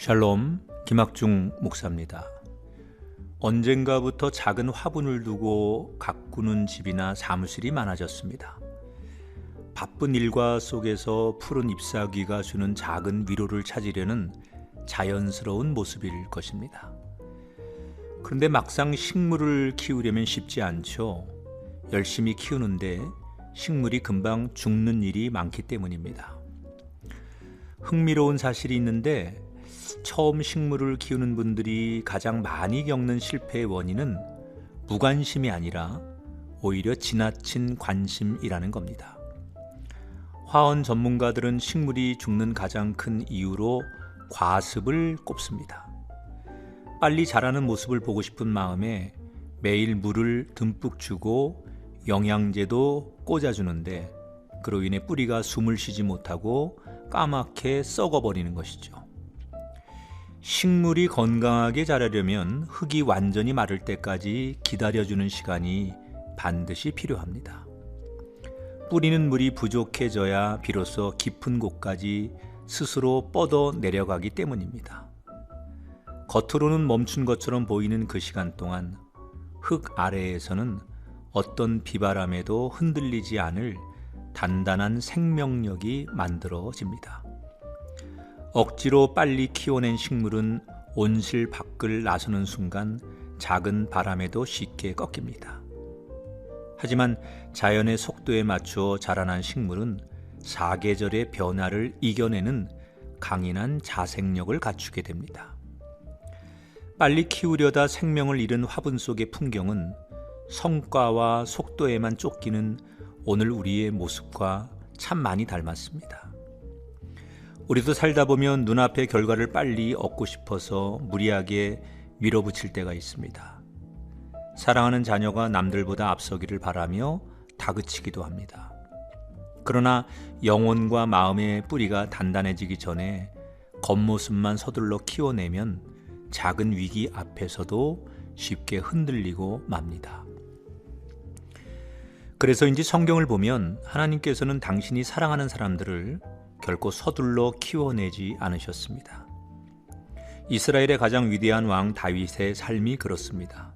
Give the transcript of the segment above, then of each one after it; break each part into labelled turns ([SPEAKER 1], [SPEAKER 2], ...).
[SPEAKER 1] 샬롬, 김학중 목사입니다. 언젠가부터 작은 화분을 두고 가꾸는 집이나 사무실이 많아졌습니다. 바쁜 일과 속에서 푸른 잎사귀가 주는 작은 위로를 찾으려는 자연스러운 모습일 것입니다. 그런데 막상 식물을 키우려면 쉽지 않죠. 열심히 키우는데 식물이 금방 죽는 일이 많기 때문입니다. 흥미로운 사실이 있는데 처음 식물을 키우는 분들이 가장 많이 겪는 실패의 원인은 무관심이 아니라 오히려 지나친 관심이라는 겁니다. 화원 전문가들은 식물이 죽는 가장 큰 이유로 과습을 꼽습니다. 빨리 자라는 모습을 보고 싶은 마음에 매일 물을 듬뿍 주고 영양제도 꽂아주는데 그로 인해 뿌리가 숨을 쉬지 못하고 까맣게 썩어버리는 것이죠. 식물이 건강하게 자라려면 흙이 완전히 마를 때까지 기다려주는 시간이 반드시 필요합니다. 뿌리는 물이 부족해져야 비로소 깊은 곳까지 스스로 뻗어 내려가기 때문입니다. 겉으로는 멈춘 것처럼 보이는 그 시간 동안 흙 아래에서는 어떤 비바람에도 흔들리지 않을 단단한 생명력이 만들어집니다. 억지로 빨리 키워낸 식물은 온실 밖을 나서는 순간 작은 바람에도 쉽게 꺾입니다. 하지만 자연의 속도에 맞추어 자라난 식물은 사계절의 변화를 이겨내는 강인한 자생력을 갖추게 됩니다. 빨리 키우려다 생명을 잃은 화분 속의 풍경은 성과와 속도에만 쫓기는 오늘 우리의 모습과 참 많이 닮았습니다. 우리도 살다 보면 눈앞의 결과를 빨리 얻고 싶어서 무리하게 밀어붙일 때가 있습니다. 사랑하는 자녀가 남들보다 앞서기를 바라며 다그치기도 합니다. 그러나 영혼과 마음의 뿌리가 단단해지기 전에 겉모습만 서둘러 키워내면 작은 위기 앞에서도 쉽게 흔들리고 맙니다. 그래서인지 성경을 보면 하나님께서는 당신이 사랑하는 사람들을 결코 서둘러 키워내지 않으셨습니다. 이스라엘의 가장 위대한 왕 다윗의 삶이 그렇습니다.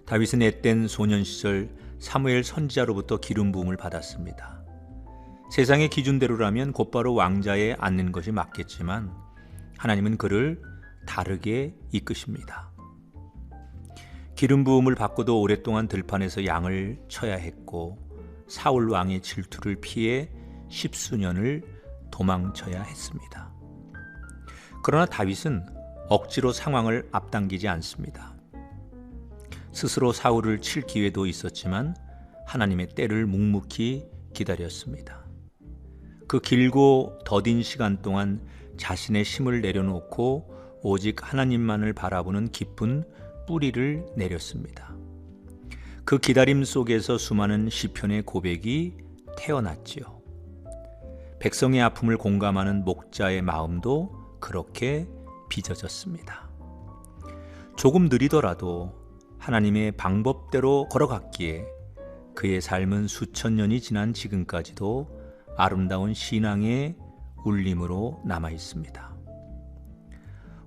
[SPEAKER 1] 다윗은 앳된 소년 시절 사무엘 선지자로부터 기름 부음을 받았습니다. 세상의 기준대로라면 곧바로 왕자에 앉는 것이 맞겠지만 하나님은 그를 다르게 이끄십니다. 기름 부음을 받고도 오랫동안 들판에서 양을 쳐야 했고 사울 왕의 질투를 피해 십수년을 도망쳐야 했습니다. 그러나 다윗은 억지로 상황을 앞당기지 않습니다. 스스로 사울을 칠 기회도 있었지만 하나님의 때를 묵묵히 기다렸습니다. 그 길고 더딘 시간 동안 자신의 힘을 내려놓고 오직 하나님만을 바라보는 깊은 뿌리를 내렸습니다. 그 기다림 속에서 수많은 시편의 고백이 태어났지요. 백성의 아픔을 공감하는 목자의 마음도 그렇게 빚어졌습니다. 조금 느리더라도 하나님의 방법대로 걸어갔기에 그의 삶은 수천 년이 지난 지금까지도 아름다운 신앙의 울림으로 남아 있습니다.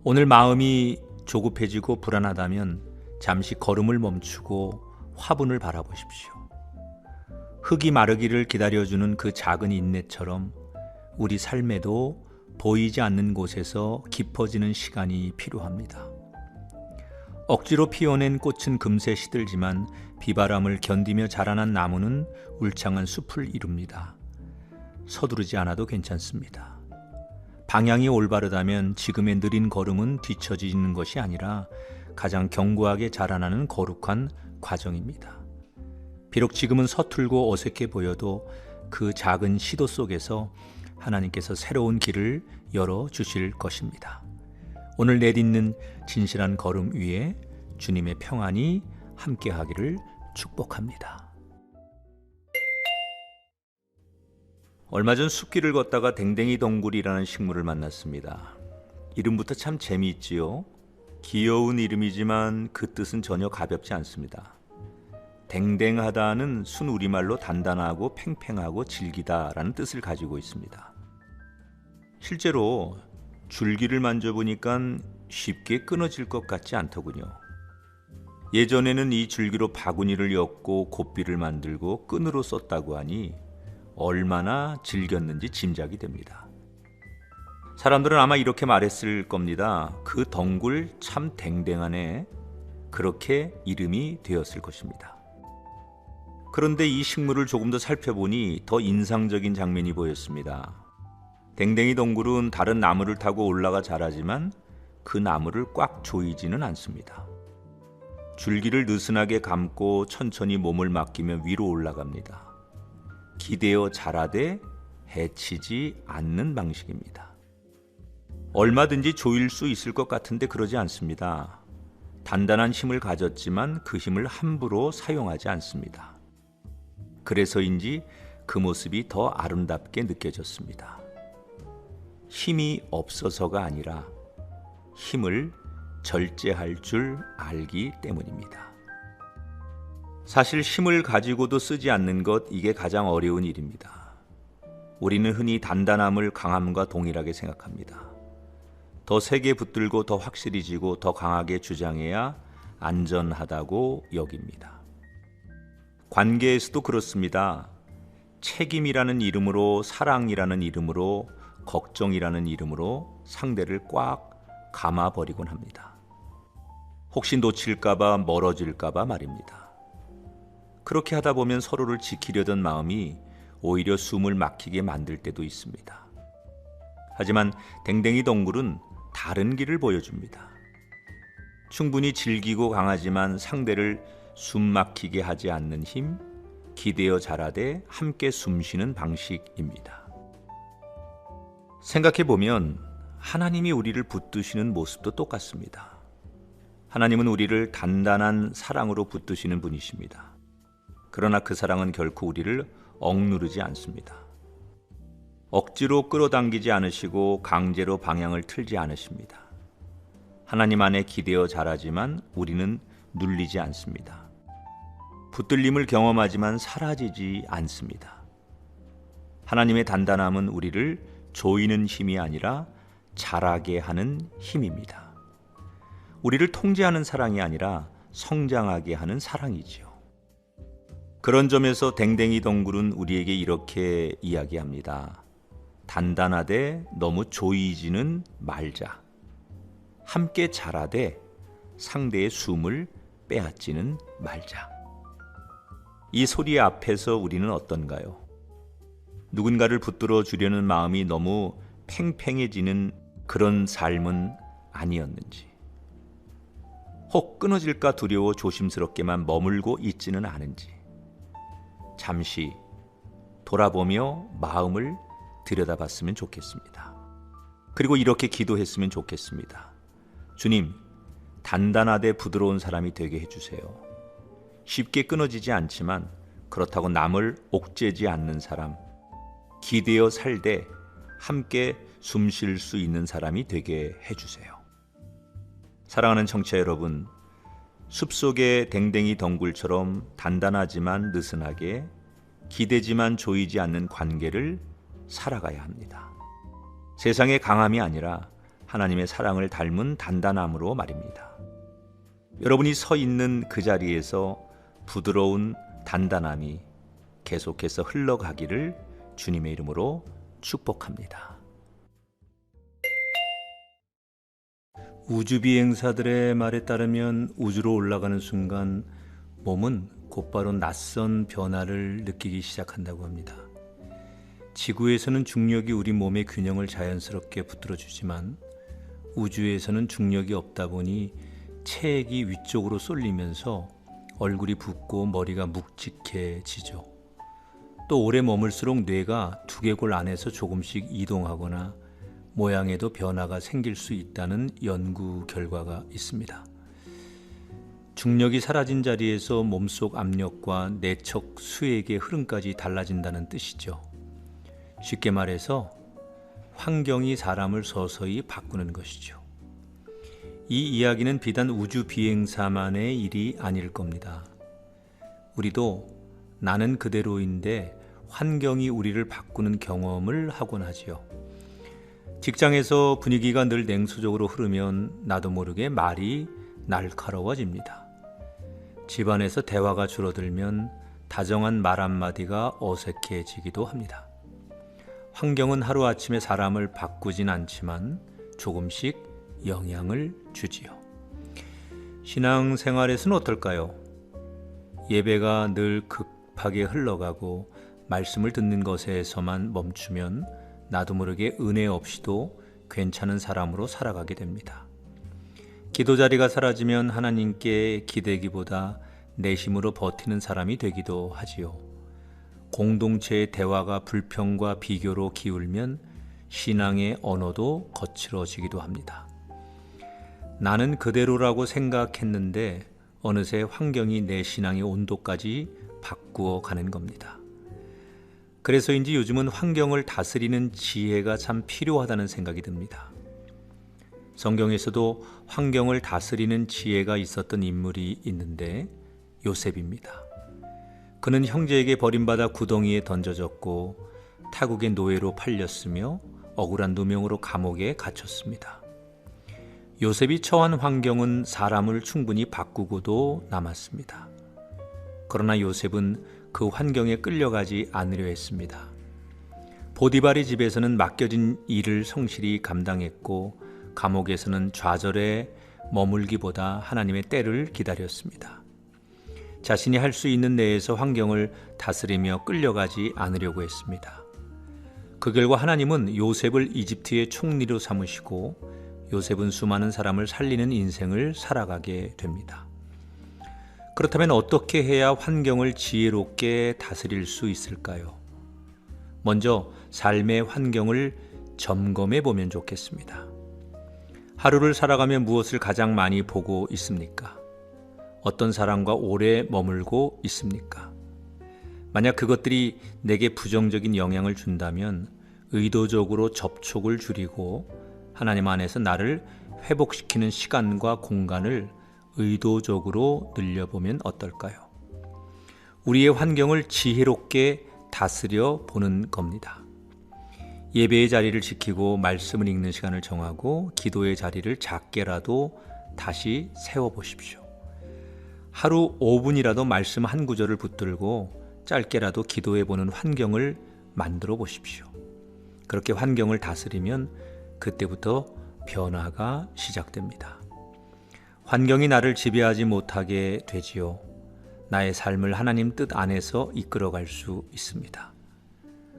[SPEAKER 1] 오늘 마음이 조급해지고 불안하다면 잠시 걸음을 멈추고 화분을 바라보십시오. 흙이 마르기를 기다려주는 그 작은 인내처럼 우리 삶에도 보이지 않는 곳에서 깊어지는 시간이 필요합니다. 억지로 피워낸 꽃은 금세 시들지만 비바람을 견디며 자라난 나무는 울창한 숲을 이룹니다. 서두르지 않아도 괜찮습니다. 방향이 올바르다면 지금의 느린 걸음은 뒤처지는 것이 아니라 가장 견고하게 자라나는 거룩한 과정입니다. 비록 지금은 서툴고 어색해 보여도 그 작은 시도 속에서 하나님께서 새로운 길을 열어주실 것입니다. 오늘 내딛는 진실한 걸음 위에 주님의 평안이 함께하기를 축복합니다. 얼마 전 숲길을 걷다가 댕댕이 덩굴이라는 식물을 만났습니다. 이름부터 참 재미있지요. 귀여운 이름이지만 그 뜻은 전혀 가볍지 않습니다. 댕댕하다는 순우리말로 단단하고 팽팽하고 질기다라는 뜻을 가지고 있습니다. 실제로 줄기를 만져보니까 쉽게 끊어질 것 같지 않더군요. 예전에는 이 줄기로 바구니를 엮고 곱비를 만들고 끈으로 썼다고 하니 얼마나 즐겼는지 짐작이 됩니다. 사람들은 아마 이렇게 말했을 겁니다. 그 덩굴 참 댕댕하네. 그렇게 이름이 되었을 것입니다. 그런데 이 식물을 조금 더 살펴보니 더 인상적인 장면이 보였습니다. 댕댕이 덩굴은 다른 나무를 타고 올라가 자라지만 그 나무를 꽉 조이지는 않습니다. 줄기를 느슨하게 감고 천천히 몸을 맡기며 위로 올라갑니다. 기대어 자라되 해치지 않는 방식입니다. 얼마든지 조일 수 있을 것 같은데 그러지 않습니다. 단단한 힘을 가졌지만 그 힘을 함부로 사용하지 않습니다. 그래서인지 그 모습이 더 아름답게 느껴졌습니다. 힘이 없어서가 아니라 힘을 절제할 줄 알기 때문입니다. 사실 힘을 가지고도 쓰지 않는 것, 이게 가장 어려운 일입니다. 우리는 흔히 단단함을 강함과 동일하게 생각합니다. 더 세게 붙들고 더 확실히 쥐고 더 강하게 주장해야 안전하다고 여깁니다. 관계에서도 그렇습니다. 책임이라는 이름으로, 사랑이라는 이름으로, 걱정이라는 이름으로 상대를 꽉 감아버리곤 합니다. 혹시 놓칠까봐, 멀어질까봐 말입니다. 그렇게 하다 보면 서로를 지키려던 마음이 오히려 숨을 막히게 만들 때도 있습니다. 하지만 댕댕이 덩굴은 다른 길을 보여줍니다. 충분히 질기고 강하지만 상대를 숨 막히게 하지 않는 힘, 기대어 자라되 함께 숨쉬는 방식입니다. 생각해보면 하나님이 우리를 붙드시는 모습도 똑같습니다. 하나님은 우리를 단단한 사랑으로 붙드시는 분이십니다. 그러나 그 사랑은 결코 우리를 억누르지 않습니다. 억지로 끌어당기지 않으시고 강제로 방향을 틀지 않으십니다. 하나님 안에 기대어 자라지만 우리는 눌리지 않습니다. 붙들림을 경험하지만 사라지지 않습니다. 하나님의 단단함은 우리를 조이는 힘이 아니라 자라게 하는 힘입니다. 우리를 통제하는 사랑이 아니라 성장하게 하는 사랑이지요. 그런 점에서 댕댕이 덩굴은 우리에게 이렇게 이야기합니다. 단단하되 너무 조이지는 말자. 함께 자라되 상대의 숨을 빼앗지는 말자. 이 소리 앞에서 우리는 어떤가요? 누군가를 붙들어 주려는 마음이 너무 팽팽해지는 그런 삶은 아니었는지, 혹 끊어질까 두려워 조심스럽게만 머물고 있지는 않은지, 잠시 돌아보며 마음을 들여다봤으면 좋겠습니다. 그리고 이렇게 기도했으면 좋겠습니다. 주님, 단단하되 부드러운 사람이 되게 해주세요. 쉽게 끊어지지 않지만 그렇다고 남을 옥죄지 않는 사람, 기대어 살되 함께 숨 쉴 수 있는 사람이 되게 해주세요. 사랑하는 청취자 여러분, 숲속의 댕댕이 덩굴처럼 단단하지만 느슨하게, 기대지만 조이지 않는 관계를 살아가야 합니다. 세상의 강함이 아니라 하나님의 사랑을 닮은 단단함으로 말입니다. 여러분이 서 있는 그 자리에서 부드러운 단단함이 계속해서 흘러가기를 주님의 이름으로 축복합니다. 우주비행사들의 말에 따르면 우주로 올라가는 순간 몸은 곧바로 낯선 변화를 느끼기 시작한다고 합니다. 지구에서는 중력이 우리 몸의 균형을 자연스럽게 붙들어주지만 우주에서는 중력이 없다 보니 체액이 위쪽으로 쏠리면서 얼굴이 붓고 머리가 묵직해지죠. 또 오래 머물수록 뇌가 두개골 안에서 조금씩 이동하거나 모양에도 변화가 생길 수 있다는 연구 결과가 있습니다. 중력이 사라진 자리에서 몸속 압력과 내척 수액의 흐름까지 달라진다는 뜻이죠. 쉽게 말해서 환경이 사람을 서서히 바꾸는 것이죠. 이 이야기는 비단 우주 비행사만의 일이 아닐 겁니다. 우리도 나는 그대로인데 환경이 우리를 바꾸는 경험을 하곤 하지요. 직장에서 분위기가 늘 냉소적으로 흐르면 나도 모르게 말이 날카로워집니다. 집안에서 대화가 줄어들면 다정한 말 한마디가 어색해지기도 합니다. 환경은 하루아침에 사람을 바꾸진 않지만 조금씩 영향을 주지요. 신앙생활에서는 어떨까요? 예배가 늘 급하게 흘러가고 말씀을 듣는 것에서만 멈추면 나도 모르게 은혜 없이도 괜찮은 사람으로 살아가게 됩니다. 기도 자리가 사라지면 하나님께 기대기보다 내심으로 버티는 사람이 되기도 하지요. 공동체의 대화가 불평과 비교로 기울면 신앙의 언어도 거칠어지기도 합니다. 나는 그대로라고 생각했는데 어느새 환경이 내 신앙의 온도까지 바꾸어 가는 겁니다. 그래서인지 요즘은 환경을 다스리는 지혜가 참 필요하다는 생각이 듭니다. 성경에서도 환경을 다스리는 지혜가 있었던 인물이 있는데 요셉입니다. 그는 형제에게 버림받아 구덩이에 던져졌고 타국의 노예로 팔렸으며 억울한 누명으로 감옥에 갇혔습니다. 요셉이 처한 환경은 사람을 충분히 바꾸고도 남았습니다. 그러나 요셉은 그 환경에 끌려가지 않으려 했습니다. 보디발의 집에서는 맡겨진 일을 성실히 감당했고 감옥에서는 좌절에 머물기보다 하나님의 때를 기다렸습니다. 자신이 할 수 있는 내에서 환경을 다스리며 끌려가지 않으려고 했습니다. 그 결과 하나님은 요셉을 이집트의 총리로 삼으시고 요셉은 수많은 사람을 살리는 인생을 살아가게 됩니다. 그렇다면 어떻게 해야 환경을 지혜롭게 다스릴 수 있을까요? 먼저 삶의 환경을 점검해 보면 좋겠습니다. 하루를 살아가며 무엇을 가장 많이 보고 있습니까? 어떤 사람과 오래 머물고 있습니까? 만약 그것들이 내게 부정적인 영향을 준다면 의도적으로 접촉을 줄이고 하나님 안에서 나를 회복시키는 시간과 공간을 의도적으로 늘려보면 어떨까요? 우리의 환경을 지혜롭게 다스려 보는 겁니다. 예배의 자리를 지키고 말씀을 읽는 시간을 정하고 기도의 자리를 작게라도 다시 세워보십시오. 하루 5분이라도 말씀 한 구절을 붙들고 짧게라도 기도해보는 환경을 만들어 보십시오. 그렇게 환경을 다스리면 그때부터 변화가 시작됩니다. 환경이 나를 지배하지 못하게 되지요. 나의 삶을 하나님 뜻 안에서 이끌어갈 수 있습니다.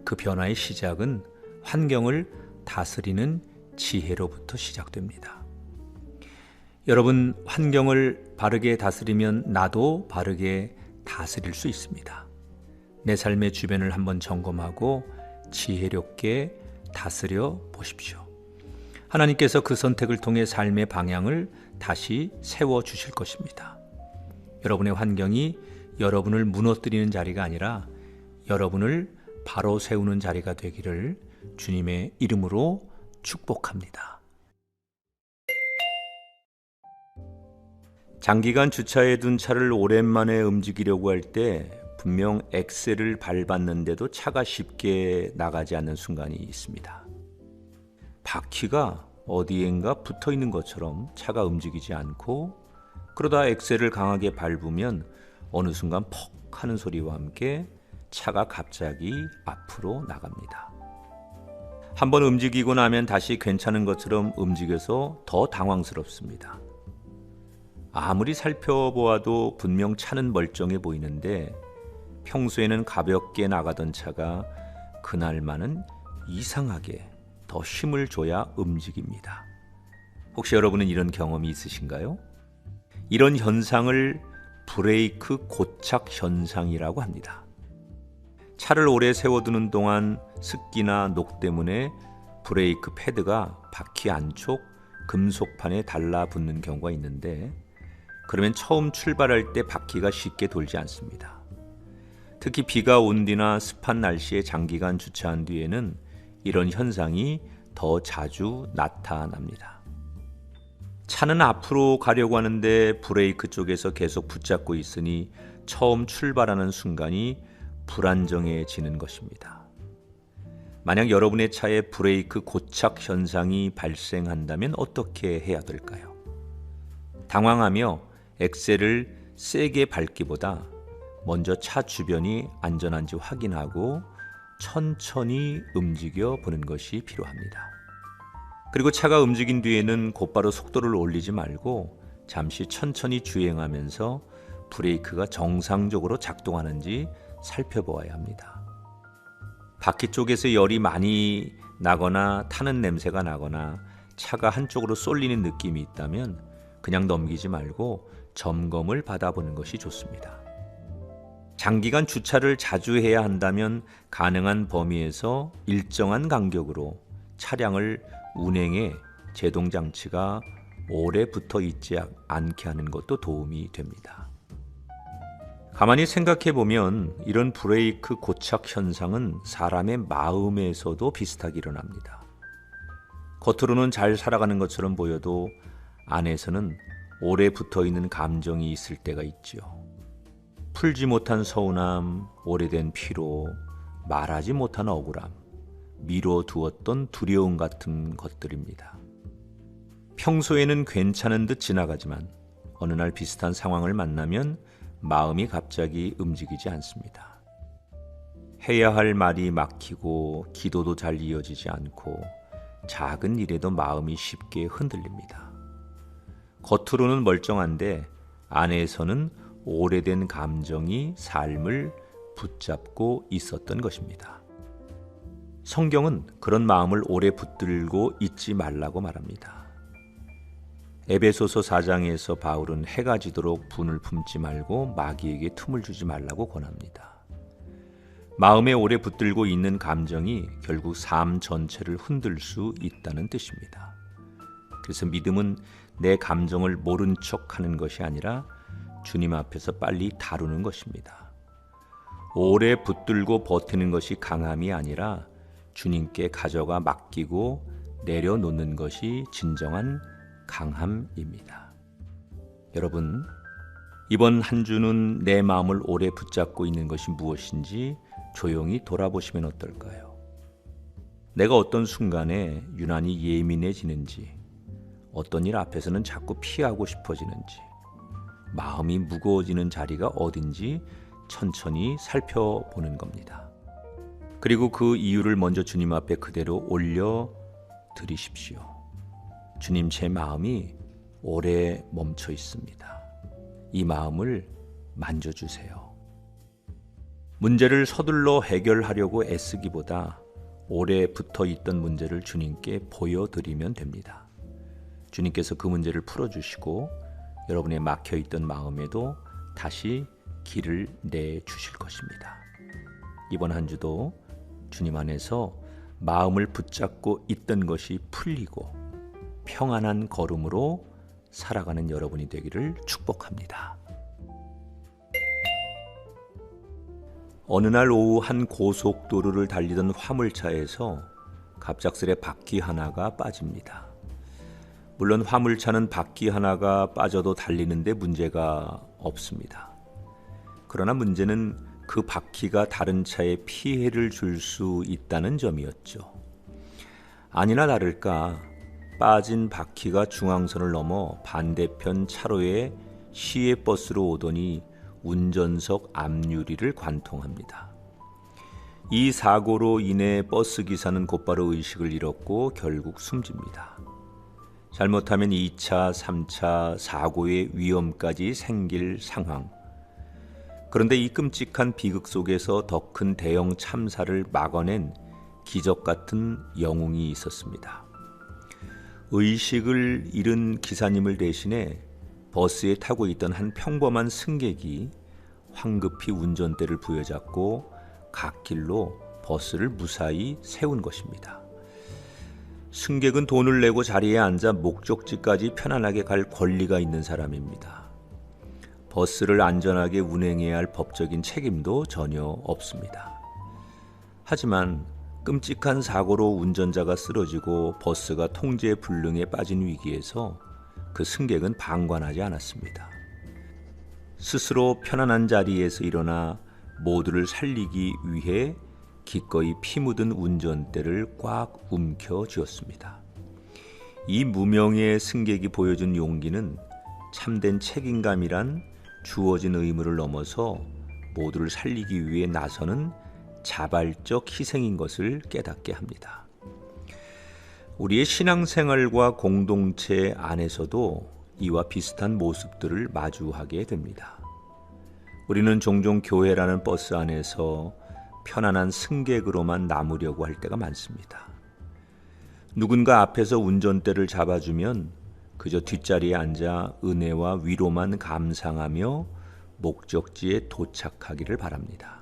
[SPEAKER 1] 그 변화의 시작은 환경을 다스리는 지혜로부터 시작됩니다. 여러분, 환경을 바르게 다스리면 나도 바르게 다스릴 수 있습니다. 내 삶의 주변을 한번 점검하고 지혜롭게 다스려 보십시오. 하나님께서 그 선택을 통해 삶의 방향을 다시 세워주실 것입니다. 여러분의 환경이 여러분을 무너뜨리는 자리가 아니라 여러분을 바로 세우는 자리가 되기를 주님의 이름으로 축복합니다. 장기간 주차해 둔 차를 오랜만에 움직이려고 할 때 분명 엑셀을 밟았는데도 차가 쉽게 나가지 않는 순간이 있습니다. 바퀴가 어디엔가 붙어 있는 것처럼 차가 움직이지 않고 그러다 엑셀을 강하게 밟으면 어느 순간 퍽 하는 소리와 함께 차가 갑자기 앞으로 나갑니다. 한번 움직이고 나면 다시 괜찮은 것처럼 움직여서 더 당황스럽습니다. 아무리 살펴보아도 분명 차는 멀쩡해 보이는데 평소에는 가볍게 나가던 차가 그날만은 이상하게 더 힘을 줘야 움직입니다. 혹시 여러분은 이런 경험이 있으신가요? 이런 현상을 브레이크 고착 현상이라고 합니다. 차를 오래 세워두는 동안 습기나 녹 때문에 브레이크 패드가 바퀴 안쪽 금속판에 달라붙는 경우가 있는데 그러면 처음 출발할 때 바퀴가 쉽게 돌지 않습니다. 특히 비가 온 뒤나 습한 날씨에 장기간 주차한 뒤에는 이런 현상이 더 자주 나타납니다. 차는 앞으로 가려고 하는데 브레이크 쪽에서 계속 붙잡고 있으니 처음 출발하는 순간이 불안정해지는 것입니다. 만약 여러분의 차에 브레이크 고착 현상이 발생한다면 어떻게 해야 될까요? 당황하며 엑셀을 세게 밟기보다 먼저 차 주변이 안전한지 확인하고 천천히 움직여 보는 것이 필요합니다. 그리고 차가 움직인 뒤에는 곧바로 속도를 올리지 말고 잠시 천천히 주행하면서 브레이크가 정상적으로 작동하는지 살펴보아야 합니다. 바퀴 쪽에서 열이 많이 나거나 타는 냄새가 나거나 차가 한쪽으로 쏠리는 느낌이 있다면 그냥 넘기지 말고 점검을 받아보는 것이 좋습니다. 장기간 주차를 자주 해야 한다면 가능한 범위에서 일정한 간격으로 차량을 운행해 제동장치가 오래 붙어 있지 않게 하는 것도 도움이 됩니다. 가만히 생각해 보면 이런 브레이크 고착 현상은 사람의 마음에서도 비슷하게 일어납니다. 겉으로는 잘 살아가는 것처럼 보여도 안에서는 오래 붙어 있는 감정이 있을 때가 있죠. 풀지 못한 서운함, 오래된 피로, 말하지 못한 억울함, 미뤄두었던 두려움 같은 것들입니다. 평소에는 괜찮은 듯 지나가지만 어느 날 비슷한 상황을 만나면 마음이 갑자기 움직이지 않습니다. 해야 할 말이 막히고 기도도 잘 이어지지 않고 작은 일에도 마음이 쉽게 흔들립니다. 겉으로는 멀쩡한데 안에서는 오래된 감정이 삶을 붙잡고 있었던 것입니다. 성경은 그런 마음을 오래 붙들고 있지 말라고 말합니다. 에베소서 4장에서 바울은 해가 지도록 분을 품지 말고 마귀에게 틈을 주지 말라고 권합니다. 마음에 오래 붙들고 있는 감정이 결국 삶 전체를 흔들 수 있다는 뜻입니다. 그래서 믿음은 내 감정을 모른 척하는 것이 아니라 주님 앞에서 빨리 다루는 것입니다. 오래 붙들고 버티는 것이 강함이 아니라 주님께 가져가 맡기고 내려놓는 것이 진정한 강함입니다. 여러분, 이번 한 주는 내 마음을 오래 붙잡고 있는 것이 무엇인지 조용히 돌아보시면 어떨까요? 내가 어떤 순간에 유난히 예민해지는지, 어떤 일 앞에서는 자꾸 피하고 싶어지는지, 마음이 무거워지는 자리가 어딘지 천천히 살펴보는 겁니다. 그리고 그 이유를 먼저 주님 앞에 그대로 올려 드리십시오. 주님, 제 마음이 오래 멈춰 있습니다. 이 마음을 만져주세요. 문제를 서둘러 해결하려고 애쓰기보다 오래 붙어 있던 문제를 주님께 보여드리면 됩니다. 주님께서 그 문제를 풀어주시고 여러분의 막혀있던 마음에도 다시 길을 내주실 것입니다. 이번 한 주도 주님 안에서 마음을 붙잡고 있던 것이 풀리고 평안한 걸음으로 살아가는 여러분이 되기를 축복합니다. 어느 날 오후 한 고속도로를 달리던 화물차에서 갑작스레 바퀴 하나가 빠집니다. 물론 화물차는 바퀴 하나가 빠져도 달리는데 문제가 없습니다. 그러나 문제는 그 바퀴가 다른 차에 피해를 줄 수 있다는 점이었죠. 아니나 다를까 빠진 바퀴가 중앙선을 넘어 반대편 차로에 시외버스로 오더니 운전석 앞유리를 관통합니다. 이 사고로 인해 버스 기사는 곧바로 의식을 잃었고 결국 숨집니다. 잘못하면 2차, 3차 사고의 위험까지 생길 상황. 그런데 이 끔찍한 비극 속에서 더 큰 대형 참사를 막아낸 기적 같은 영웅이 있었습니다. 의식을 잃은 기사님을 대신해 버스에 타고 있던 한 평범한 승객이 황급히 운전대를 부여잡고 갓길로 버스를 무사히 세운 것입니다. 승객은 돈을 내고 자리에 앉아 목적지까지 편안하게 갈 권리가 있는 사람입니다. 버스를 안전하게 운행해야 할 법적인 책임도 전혀 없습니다. 하지만 끔찍한 사고로 운전자가 쓰러지고 버스가 통제 불능에 빠진 위기에서 그 승객은 방관하지 않았습니다. 스스로 편안한 자리에서 일어나 모두를 살리기 위해 기꺼이 피 묻은 운전대를 꽉 움켜 쥐었습니다. 이 무명의 승객이 보여준 용기는 참된 책임감이란 주어진 의무를 넘어서 모두를 살리기 위해 나서는 자발적 희생인 것을 깨닫게 합니다. 우리의 신앙생활과 공동체 안에서도 이와 비슷한 모습들을 마주하게 됩니다. 우리는 종종 교회라는 버스 안에서 편안한 승객으로만 남으려고 할 때가 많습니다. 누군가 앞에서 운전대를 잡아주면 그저 뒷자리에 앉아 은혜와 위로만 감상하며 목적지에 도착하기를 바랍니다.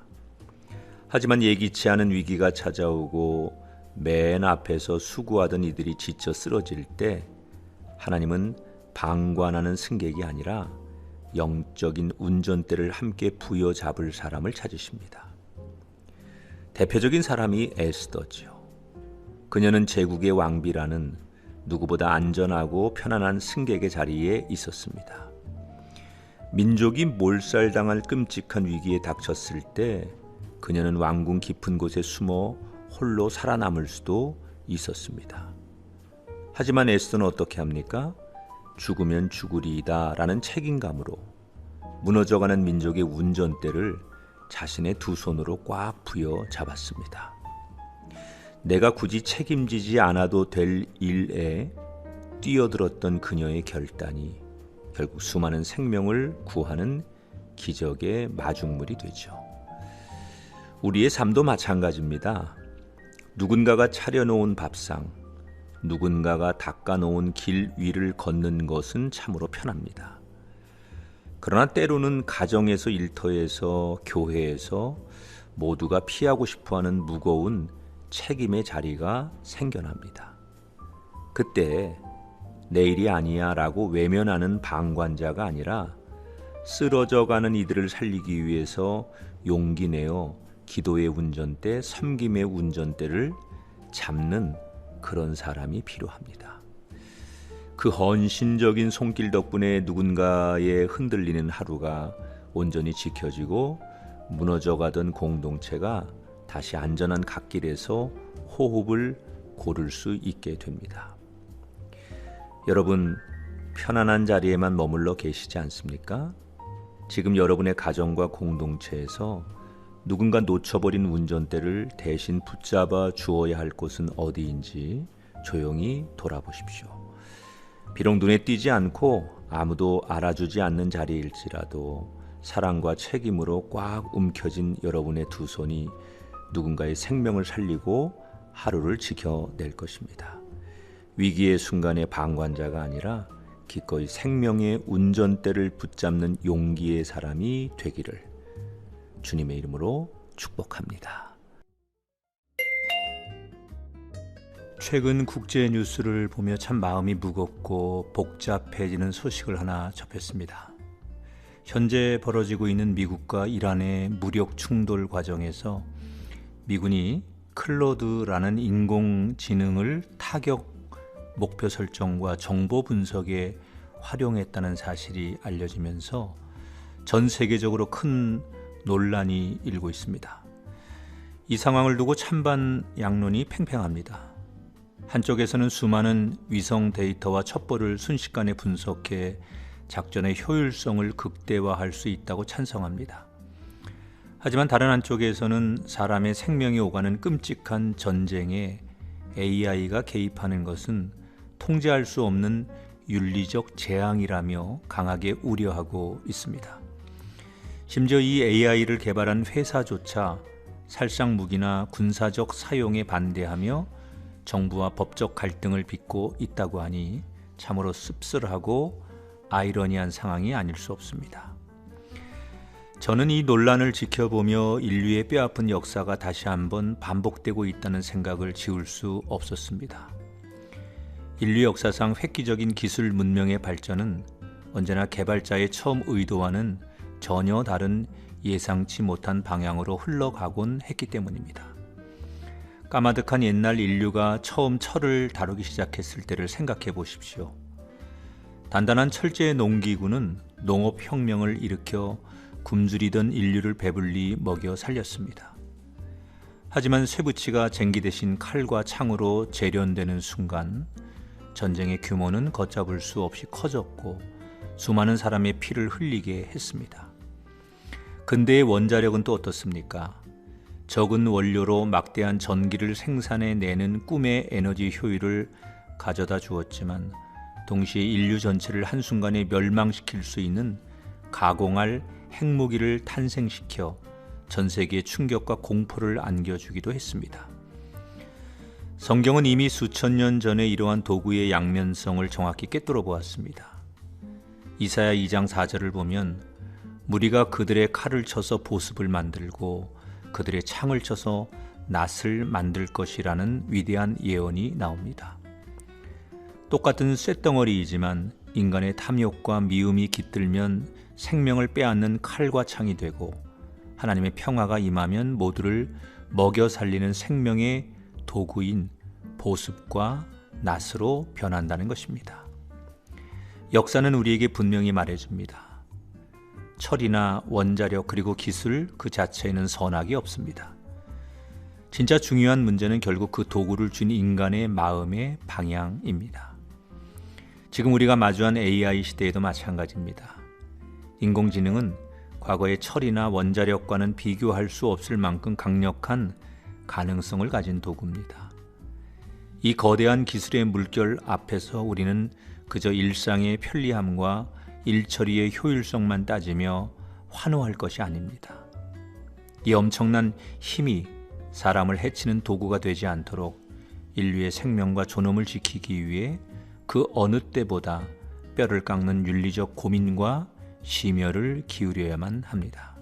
[SPEAKER 1] 하지만 예기치 않은 위기가 찾아오고 맨 앞에서 수고하던 이들이 지쳐 쓰러질 때 하나님은 방관하는 승객이 아니라 영적인 운전대를 함께 부여잡을 사람을 찾으십니다. 대표적인 사람이 에스더지요. 그녀는 제국의 왕비라는 누구보다 안전하고 편안한 승객의 자리에 있었습니다. 민족이 몰살당할 끔찍한 위기에 닥쳤을 때 그녀는 왕궁 깊은 곳에 숨어 홀로 살아남을 수도 있었습니다. 하지만 에스더는 어떻게 합니까? 죽으면 죽으리이다 라는 책임감으로 무너져가는 민족의 운전대를 자신의 두 손으로 꽉 부여잡았습니다. 내가 굳이 책임지지 않아도 될 일에 뛰어들었던 그녀의 결단이 결국 수많은 생명을 구하는 기적의 마중물이 되죠. 우리의 삶도 마찬가지입니다. 누군가가 차려놓은 밥상, 누군가가 닦아놓은 길 위를 걷는 것은 참으로 편합니다. 그러나 때로는 가정에서, 일터에서, 교회에서 모두가 피하고 싶어하는 무거운 책임의 자리가 생겨납니다. 그때 내일이 아니야 라고 외면하는 방관자가 아니라 쓰러져가는 이들을 살리기 위해서 용기 내어 기도의 운전대, 섬김의 운전대를 잡는 그런 사람이 필요합니다. 그 헌신적인 손길 덕분에 누군가의 흔들리는 하루가 온전히 지켜지고 무너져가던 공동체가 다시 안전한 갓길에서 호흡을 고를 수 있게 됩니다. 여러분, 편안한 자리에만 머물러 계시지 않습니까? 지금 여러분의 가정과 공동체에서 누군가 놓쳐버린 운전대를 대신 붙잡아 주어야 할 곳은 어디인지 조용히 돌아보십시오. 비록 눈에 띄지 않고 아무도 알아주지 않는 자리일지라도 사랑과 책임으로 꽉 움켜진 여러분의 두 손이 누군가의 생명을 살리고 하루를 지켜낼 것입니다. 위기의 순간에 방관자가 아니라 기꺼이 생명의 운전대를 붙잡는 용기의 사람이 되기를 주님의 이름으로 축복합니다. 최근 국제 뉴스를 보며 참 마음이 무겁고 복잡해지는 소식을 하나 접했습니다. 현재 벌어지고 있는 미국과 이란의 무력 충돌 과정에서 미군이 클로드라는 인공지능을 타격 목표 설정과 정보 분석에 활용했다는 사실이 알려지면서 전 세계적으로 큰 논란이 일고 있습니다. 이 상황을 두고 찬반 양론이 팽팽합니다. 한쪽에서는 수많은 위성 데이터와 첩보를 순식간에 분석해 작전의 효율성을 극대화할 수 있다고 찬성합니다. 하지만 다른 한쪽에서는 사람의 생명이 오가는 끔찍한 전쟁에 AI가 개입하는 것은 통제할 수 없는 윤리적 재앙이라며 강하게 우려하고 있습니다. 심지어 이 AI를 개발한 회사조차 살상 무기나 군사적 사용에 반대하며 정부와 법적 갈등을 빚고 있다고 하니 참으로 씁쓸하고 아이러니한 상황이 아닐 수 없습니다. 저는 이 논란을 지켜보며 인류의 뼈아픈 역사가 다시 한번 반복되고 있다는 생각을 지울 수 없었습니다. 인류 역사상 획기적인 기술 문명의 발전은 언제나 개발자의 처음 의도와는 전혀 다른 예상치 못한 방향으로 흘러가곤 했기 때문입니다. 까마득한 옛날 인류가 처음 철을 다루기 시작했을 때를 생각해 보십시오. 단단한 철제 농기구는 농업혁명을 일으켜 굶주리던 인류를 배불리 먹여 살렸습니다. 하지만 쇠붙이가 쟁기 대신 칼과 창으로 재련되는 순간 전쟁의 규모는 걷잡을 수 없이 커졌고 수많은 사람의 피를 흘리게 했습니다. 근대의 원자력은 또 어떻습니까? 적은 원료로 막대한 전기를 생산해내는 꿈의 에너지 효율을 가져다 주었지만 동시에 인류 전체를 한순간에 멸망시킬 수 있는 가공할 핵무기를 탄생시켜 전 세계에 충격과 공포를 안겨주기도 했습니다. 성경은 이미 수천 년 전에 이러한 도구의 양면성을 정확히 꿰뚫어 보았습니다. 이사야 2장 4절을 보면 무리가 그들의 칼을 쳐서 보습을 만들고 그들의 창을 쳐서 낫을 만들 것이라는 위대한 예언이 나옵니다. 똑같은 쇳덩어리이지만 인간의 탐욕과 미움이 깃들면 생명을 빼앗는 칼과 창이 되고 하나님의 평화가 임하면 모두를 먹여 살리는 생명의 도구인 보습과 낫으로 변한다는 것입니다. 역사는 우리에게 분명히 말해줍니다. 철이나 원자력 그리고 기술 그 자체에는 선악이 없습니다. 진짜 중요한 문제는 결국 그 도구를 쥔 인간의 마음의 방향입니다. 지금 우리가 마주한 AI 시대에도 마찬가지입니다. 인공지능은 과거의 철이나 원자력과는 비교할 수 없을 만큼 강력한 가능성을 가진 도구입니다. 이 거대한 기술의 물결 앞에서 우리는 그저 일상의 편리함과 일처리의 효율성만 따지며 환호할 것이 아닙니다. 이 엄청난 힘이 사람을 해치는 도구가 되지 않도록 인류의 생명과 존엄을 지키기 위해 그 어느 때보다 뼈를 깎는 윤리적 고민과 심혈을 기울여야만 합니다.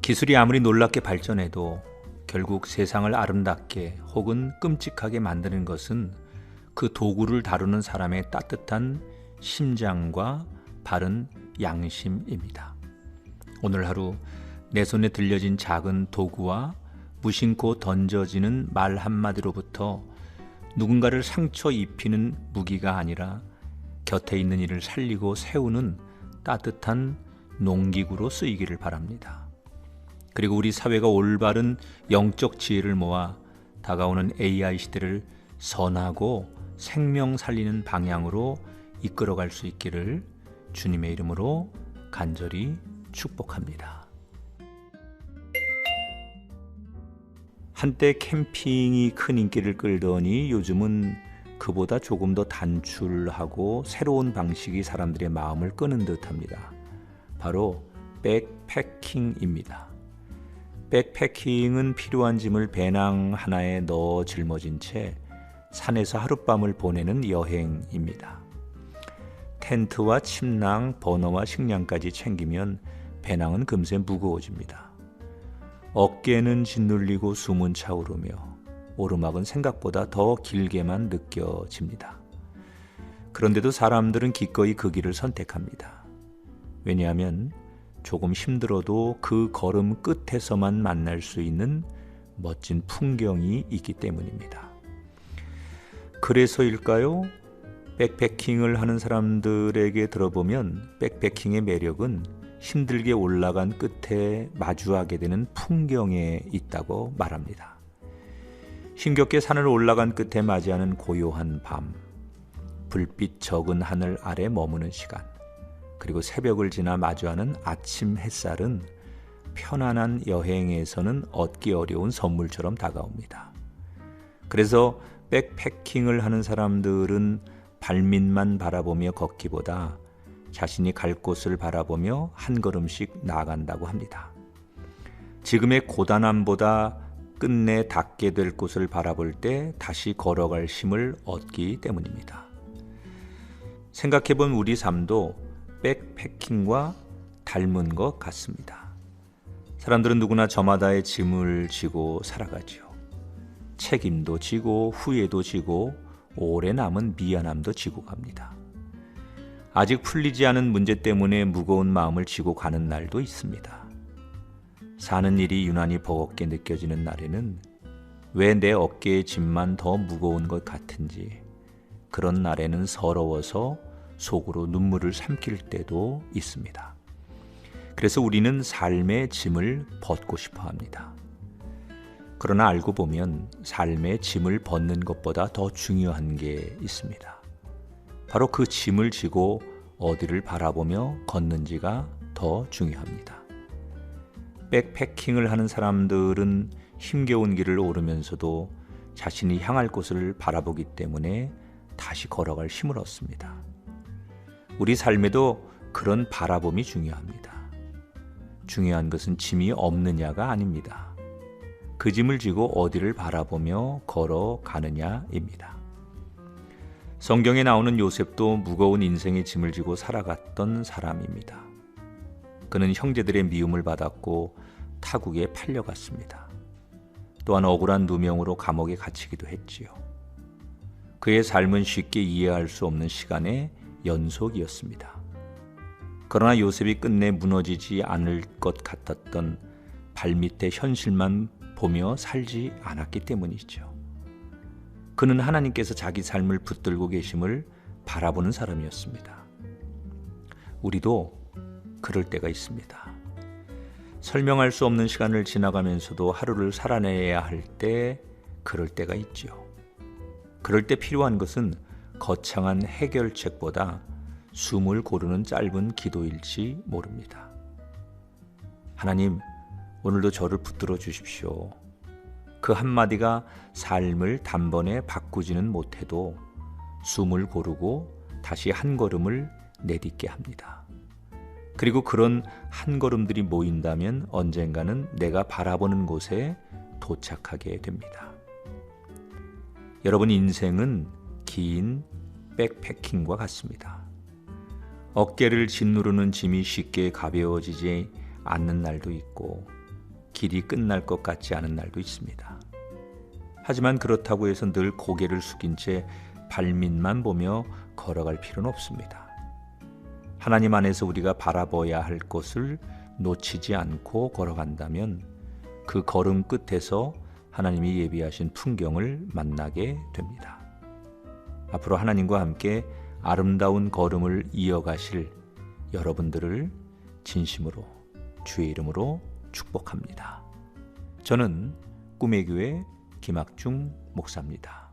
[SPEAKER 1] 기술이 아무리 놀랍게 발전해도 결국 세상을 아름답게 혹은 끔찍하게 만드는 것은 그 도구를 다루는 사람의 따뜻한 심장과 바른 양심입니다. 오늘 하루 내 손에 들려진 작은 도구와 무심코 던져지는 말 한마디로부터 누군가를 상처 입히는 무기가 아니라 곁에 있는 이를 살리고 세우는 따뜻한 농기구로 쓰이기를 바랍니다. 그리고 우리 사회가 올바른 영적 지혜를 모아 다가오는 AI 시대를 선하고 생명 살리는 방향으로 이끌어갈 수 있기를 주님의 이름으로 간절히 축복합니다. 한때 캠핑이 큰 인기를 끌더니 요즘은 그보다 조금 더 단출하고 새로운 방식이 사람들의 마음을 끄는 듯합니다. 바로 백패킹입니다. 백패킹은 필요한 짐을 배낭 하나에 넣어 짊어진 채 산에서 하룻밤을 보내는 여행입니다. 텐트와 침낭, 버너와 식량까지 챙기면 배낭은 금세 무거워집니다. 어깨는 짓눌리고 숨은 차오르며 오르막은 생각보다 더 길게만 느껴집니다. 그런데도 사람들은 기꺼이 그 길을 선택합니다. 왜냐하면 조금 힘들어도 그 걸음 끝에서만 만날 수 있는 멋진 풍경이 있기 때문입니다. 그래서일까요? 백패킹을 하는 사람들에게 들어보면 백패킹의 매력은 힘들게 올라간 끝에 마주하게 되는 풍경에 있다고 말합니다. 힘겹게 산을 올라간 끝에 맞이하는 고요한 밤, 불빛 적은 하늘 아래 머무는 시간, 그리고 새벽을 지나 마주하는 아침 햇살은 편안한 여행에서는 얻기 어려운 선물처럼 다가옵니다. 그래서 백패킹을 하는 사람들은 발밑만 바라보며 걷기보다 자신이 갈 곳을 바라보며 한 걸음씩 나아간다고 합니다. 지금의 고단함보다 끝내 닿게 될 곳을 바라볼 때 다시 걸어갈 힘을 얻기 때문입니다. 생각해본 우리 삶도 백패킹과 닮은 것 같습니다. 사람들은 누구나 저마다의 짐을 지고 살아가지요. 책임도 지고 후회도 지고 오래 남은 미안함도 지고 갑니다. 아직 풀리지 않은 문제 때문에 무거운 마음을 지고 가는 날도 있습니다. 사는 일이 유난히 버겁게 느껴지는 날에는 왜 내 어깨의 짐만 더 무거운 것 같은지, 그런 날에는 서러워서 속으로 눈물을 삼킬 때도 있습니다. 그래서 우리는 삶의 짐을 벗고 싶어 합니다. 그러나 알고 보면 삶의 짐을 벗는 것보다 더 중요한 게 있습니다. 바로 그 짐을 지고 어디를 바라보며 걷는지가 더 중요합니다. 백패킹을 하는 사람들은 힘겨운 길을 오르면서도 자신이 향할 곳을 바라보기 때문에 다시 걸어갈 힘을 얻습니다. 우리 삶에도 그런 바라봄이 중요합니다. 중요한 것은 짐이 없느냐가 아닙니다. 그 짐을 지고 어디를 바라보며 걸어가느냐입니다. 성경에 나오는 요셉도 무거운 인생의 짐을 지고 살아갔던 사람입니다. 그는 형제들의 미움을 받았고 타국에 팔려갔습니다. 또한 억울한 누명으로 감옥에 갇히기도 했지요. 그의 삶은 쉽게 이해할 수 없는 시간의 연속이었습니다. 그러나 요셉이 끝내 무너지지 않을 것 같았던 발밑의 현실만 보며 살지 않았기 때문이죠. 그는 하나님께서 자기 삶을 붙들고 계심을 바라보는 사람이었습니다. 우리도 그럴 때가 있습니다. 설명할 수 없는 시간을 지나가면서도 하루를 살아내야 할 때 그럴 때가 있죠. 그럴 때 필요한 것은 거창한 해결책보다 숨을 고르는 짧은 기도일지 모릅니다. 하나님, 오늘도 저를 붙들어 주십시오. 그 한마디가 삶을 단번에 바꾸지는 못해도 숨을 고르고 다시 한 걸음을 내딛게 합니다. 그리고 그런 한 걸음들이 모인다면 언젠가는 내가 바라보는 곳에 도착하게 됩니다. 여러분, 인생은 긴 백패킹과 같습니다. 어깨를 짓누르는 짐이 쉽게 가벼워지지 않는 날도 있고 길이 끝날 것 같지 않은 날도 있습니다. 하지만 그렇다고 해서 늘 고개를 숙인 채 발밑만 보며 걸어갈 필요는 없습니다. 하나님 안에서 우리가 바라봐야 할 것을 놓치지 않고 걸어간다면 그 걸음 끝에서 하나님이 예비하신 풍경을 만나게 됩니다. 앞으로 하나님과 함께 아름다운 걸음을 이어가실 여러분들을 진심으로 주의 이름으로 축복합니다. 저는 꿈의 교회 김학중 목사입니다.